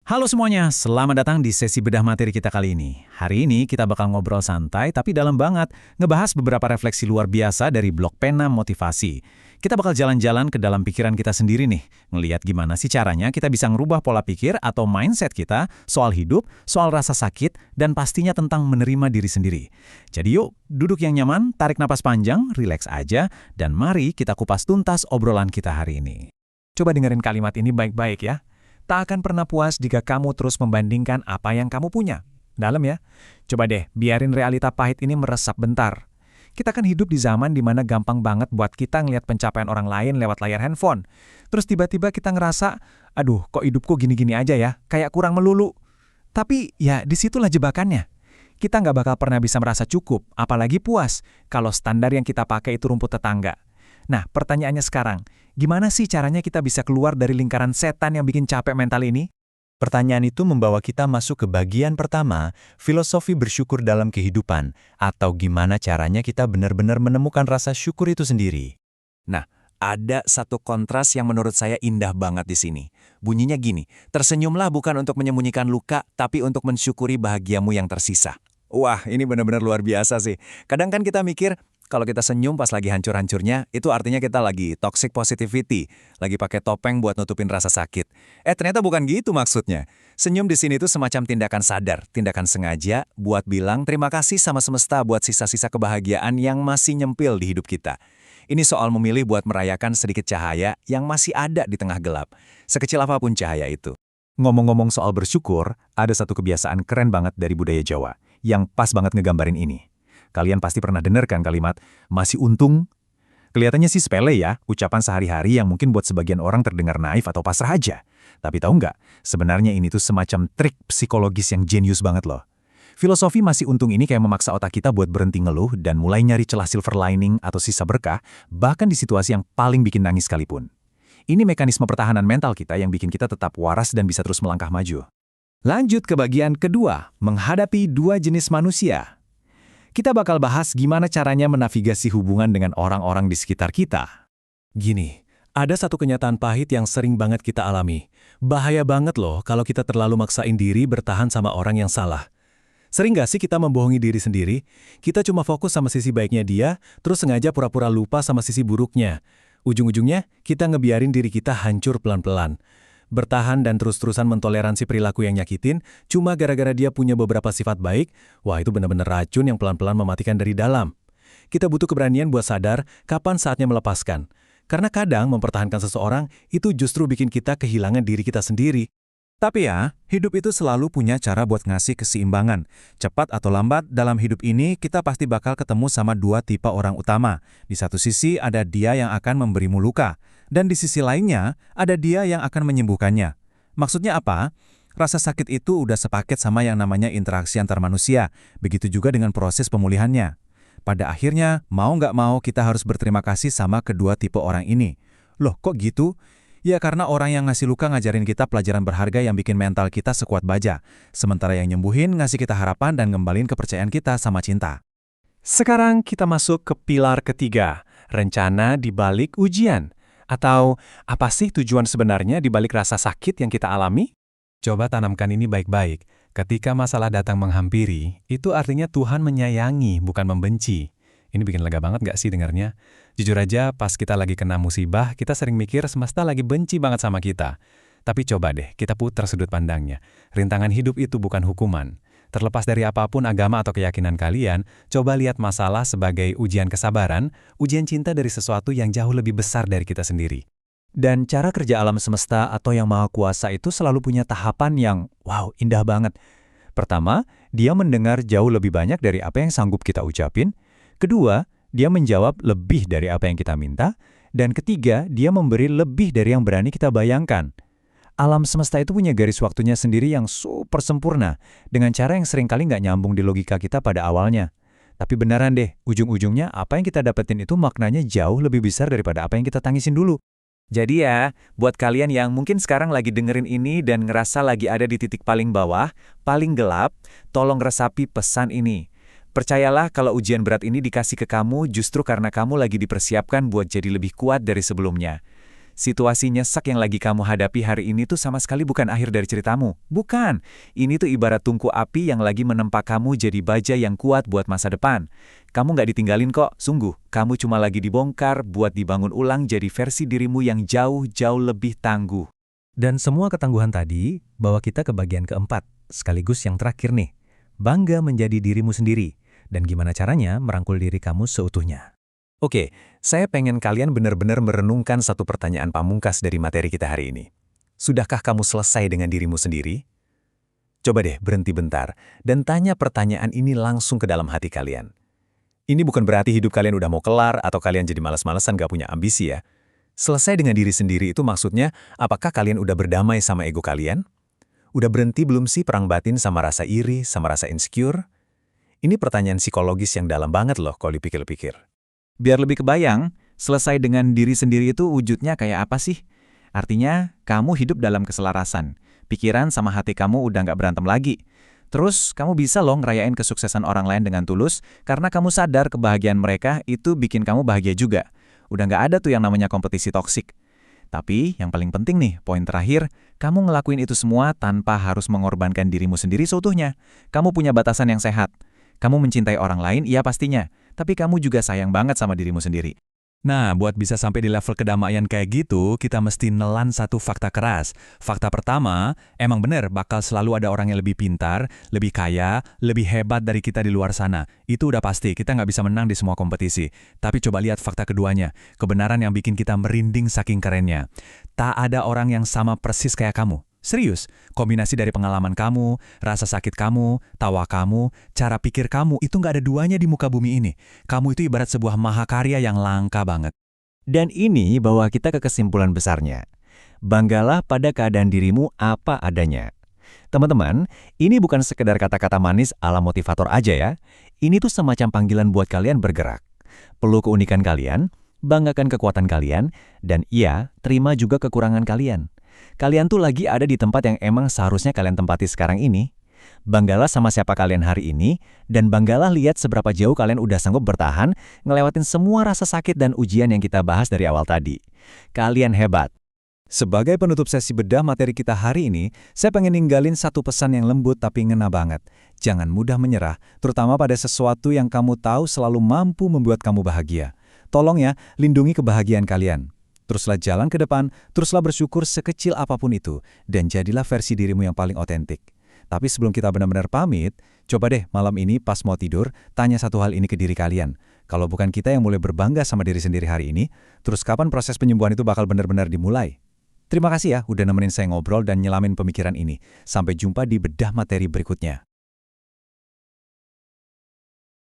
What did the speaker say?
Halo semuanya, selamat datang di sesi bedah materi kita kali ini. Hari ini kita bakal ngobrol santai tapi dalam banget, ngebahas beberapa refleksi luar biasa dari blog Pena Motivasi. Kita bakal jalan-jalan ke dalam pikiran kita sendiri nih, ngeliat gimana sih caranya kita bisa ngerubah pola pikir atau mindset kita soal hidup, soal rasa sakit, dan pastinya tentang menerima diri sendiri. Jadi yuk, duduk yang nyaman, tarik napas panjang, rileks aja, dan mari kita kupas tuntas obrolan kita hari ini. Coba dengerin kalimat ini baik-baik ya. Tak akan pernah puas jika kamu terus membandingkan apa yang kamu punya. Dalam ya. Coba deh, biarin realita pahit ini meresap bentar. Kita kan hidup di zaman dimana gampang banget buat kita ngeliat pencapaian orang lain lewat layar handphone. Terus tiba-tiba kita ngerasa, aduh kok hidupku gini-gini aja ya, kayak kurang melulu. Tapi ya disitulah jebakannya. Kita nggak bakal pernah bisa merasa cukup, apalagi puas, kalau standar yang kita pakai itu rumput tetangga. Nah, pertanyaannya sekarang, gimana sih caranya kita bisa keluar dari lingkaran setan yang bikin capek mental ini? Pertanyaan itu membawa kita masuk ke bagian pertama, filosofi bersyukur dalam kehidupan, atau gimana caranya kita benar-benar menemukan rasa syukur itu sendiri. Nah, ada satu kontras yang menurut saya indah banget di sini. Bunyinya gini, tersenyumlah bukan untuk menyembunyikan luka, tapi untuk mensyukuri bahagiamu yang tersisa. Wah, ini benar-benar luar biasa sih. Kadang kan kita mikir, kalau kita senyum pas lagi hancur-hancurnya, itu artinya kita lagi toxic positivity, lagi pakai topeng buat nutupin rasa sakit. Ternyata bukan gitu maksudnya. Senyum di sini itu semacam tindakan sadar, tindakan sengaja buat bilang terima kasih sama semesta buat sisa-sisa kebahagiaan yang masih nyempil di hidup kita. Ini soal memilih buat merayakan sedikit cahaya yang masih ada di tengah gelap, sekecil apapun cahaya itu. Ngomong-ngomong soal bersyukur, ada satu kebiasaan keren banget dari budaya Jawa, yang pas banget ngegambarin ini. Kalian pasti pernah dengar kan kalimat, masih untung? Kelihatannya sih sepele ya, ucapan sehari-hari yang mungkin buat sebagian orang terdengar naif atau pasrah aja. Tapi tahu nggak, sebenarnya ini tuh semacam trik psikologis yang jenius banget loh. Filosofi masih untung ini kayak memaksa otak kita buat berhenti ngeluh dan mulai nyari celah silver lining atau sisa berkah, bahkan di situasi yang paling bikin nangis sekalipun. Ini mekanisme pertahanan mental kita yang bikin kita tetap waras dan bisa terus melangkah maju. Lanjut ke bagian kedua, menghadapi dua jenis manusia. Kita bakal bahas gimana caranya menavigasi hubungan dengan orang-orang di sekitar kita. Gini, ada satu kenyataan pahit yang sering banget kita alami. Bahaya banget loh kalau kita terlalu maksain diri bertahan sama orang yang salah. Sering gak sih kita membohongi diri sendiri? Kita cuma fokus sama sisi baiknya dia, terus sengaja pura-pura lupa sama sisi buruknya. Ujung-ujungnya, kita ngebiarin diri kita hancur pelan-pelan. Bertahan dan terus-terusan mentoleransi perilaku yang nyakitin, cuma gara-gara dia punya beberapa sifat baik, wah itu benar-benar racun yang pelan-pelan mematikan dari dalam. Kita butuh keberanian buat sadar kapan saatnya melepaskan. Karena kadang mempertahankan seseorang itu justru bikin kita kehilangan diri kita sendiri. Tapi ya, hidup itu selalu punya cara buat ngasih keseimbangan. Cepat atau lambat, dalam hidup ini kita pasti bakal ketemu sama dua tipe orang utama. Di satu sisi ada dia yang akan memberimu luka, dan di sisi lainnya ada dia yang akan menyembuhkannya. Maksudnya apa? Rasa sakit itu udah sepaket sama yang namanya interaksi antar manusia, begitu juga dengan proses pemulihannya. Pada akhirnya, mau nggak mau kita harus berterima kasih sama kedua tipe orang ini. Loh, kok gitu? Ya karena orang yang ngasih luka ngajarin kita pelajaran berharga yang bikin mental kita sekuat baja. Sementara yang nyembuhin ngasih kita harapan dan ngembalin kepercayaan kita sama cinta. Sekarang kita masuk ke pilar ketiga, rencana di balik ujian. Atau apa sih tujuan sebenarnya di balik rasa sakit yang kita alami? Coba tanamkan ini baik-baik. Ketika masalah datang menghampiri, itu artinya Tuhan menyayangi, bukan membenci. Ini bikin lega banget gak sih dengarnya? Jujur aja, pas kita lagi kena musibah, kita sering mikir semesta lagi benci banget sama kita. Tapi coba deh, kita putar sudut pandangnya. Rintangan hidup itu bukan hukuman. Terlepas dari apapun agama atau keyakinan kalian, coba lihat masalah sebagai ujian kesabaran, ujian cinta dari sesuatu yang jauh lebih besar dari kita sendiri. Dan cara kerja alam semesta atau yang maha kuasa itu selalu punya tahapan yang, wow, indah banget. Pertama, dia mendengar jauh lebih banyak dari apa yang sanggup kita ucapin. Kedua, dia menjawab lebih dari apa yang kita minta. Dan ketiga, dia memberi lebih dari yang berani kita bayangkan. Alam semesta itu punya garis waktunya sendiri yang super sempurna, dengan cara yang seringkali nggak nyambung di logika kita pada awalnya. Tapi beneran deh, ujung-ujungnya apa yang kita dapetin itu maknanya jauh lebih besar daripada apa yang kita tangisin dulu. Jadi ya, buat kalian yang mungkin sekarang lagi dengerin ini dan ngerasa lagi ada di titik paling bawah, paling gelap, tolong resapi pesan ini. Percayalah kalau ujian berat ini dikasih ke kamu justru karena kamu lagi dipersiapkan buat jadi lebih kuat dari sebelumnya. situasi nyesek yang lagi kamu hadapi hari ini tuh sama sekali bukan akhir dari ceritamu. Bukan. Ini tuh ibarat tungku api yang lagi menempa kamu jadi baja yang kuat buat masa depan. Kamu nggak ditinggalin kok, sungguh. Kamu cuma lagi dibongkar buat dibangun ulang jadi versi dirimu yang jauh-jauh lebih tangguh. Dan semua ketangguhan tadi bawa kita ke bagian keempat, sekaligus yang terakhir nih. Bangga menjadi dirimu sendiri, dan gimana caranya merangkul diri kamu seutuhnya. Oke, saya pengen kalian benar-benar merenungkan satu pertanyaan pamungkas dari materi kita hari ini. Sudahkah kamu selesai dengan dirimu sendiri? Coba deh berhenti bentar dan tanya pertanyaan ini langsung ke dalam hati kalian. Ini bukan berarti hidup kalian udah mau kelar atau kalian jadi malas-malesan gak punya ambisi ya. Selesai dengan diri sendiri itu maksudnya, apakah kalian udah berdamai sama ego kalian? Udah berhenti belum sih perang batin sama rasa iri, sama rasa insecure? Ini pertanyaan psikologis yang dalam banget loh kalau dipikir-pikir. Biar lebih kebayang, selesai dengan diri sendiri itu wujudnya kayak apa sih? Artinya, kamu hidup dalam keselarasan. Pikiran sama hati kamu udah nggak berantem lagi. Terus, kamu bisa loh ngerayain kesuksesan orang lain dengan tulus, karena kamu sadar kebahagiaan mereka itu bikin kamu bahagia juga. Udah nggak ada tuh yang namanya kompetisi toksik. Tapi, yang paling penting nih, poin terakhir, kamu ngelakuin itu semua tanpa harus mengorbankan dirimu sendiri seutuhnya. Kamu punya batasan yang sehat. Kamu mencintai orang lain, iya pastinya. Tapi kamu juga sayang banget sama dirimu sendiri. Nah, buat bisa sampai di level kedamaian kayak gitu, kita mesti nelan satu fakta keras. Fakta pertama, emang bener bakal selalu ada orang yang lebih pintar, lebih kaya, lebih hebat dari kita di luar sana. Itu udah pasti, kita nggak bisa menang di semua kompetisi. Tapi coba lihat fakta keduanya, kebenaran yang bikin kita merinding saking kerennya. Tak ada orang yang sama persis kayak kamu. Serius, kombinasi dari pengalaman kamu, rasa sakit kamu, tawa kamu, cara pikir kamu, itu nggak ada duanya di muka bumi ini. Kamu itu ibarat sebuah mahakarya yang langka banget. Dan ini bawa kita ke kesimpulan besarnya. Banggalah pada keadaan dirimu apa adanya. Teman-teman, ini bukan sekedar kata-kata manis ala motivator aja ya. Ini tuh semacam panggilan buat kalian bergerak. Peluk keunikan kalian, banggakan kekuatan kalian, dan iya, terima juga kekurangan kalian. Kalian tuh lagi ada di tempat yang emang seharusnya kalian tempati sekarang ini. Banggalah sama siapa kalian hari ini, dan banggalah lihat seberapa jauh kalian udah sanggup bertahan, ngelewatin semua rasa sakit dan ujian yang kita bahas dari awal tadi. Kalian hebat. Sebagai penutup sesi bedah materi kita hari ini, saya pengen ninggalin satu pesan yang lembut tapi ngena banget. Jangan mudah menyerah, terutama pada sesuatu yang kamu tahu selalu mampu membuat kamu bahagia. Tolong ya, lindungi kebahagiaan kalian. Teruslah jalan ke depan, teruslah bersyukur sekecil apapun itu, dan jadilah versi dirimu yang paling otentik. Tapi sebelum kita benar-benar pamit, coba deh malam ini pas mau tidur, tanya satu hal ini ke diri kalian. Kalau bukan kita yang mulai berbangga sama diri sendiri hari ini, terus kapan proses penyembuhan itu bakal benar-benar dimulai? Terima kasih ya udah nemenin saya ngobrol dan nyelamin pemikiran ini. Sampai jumpa di bedah materi berikutnya.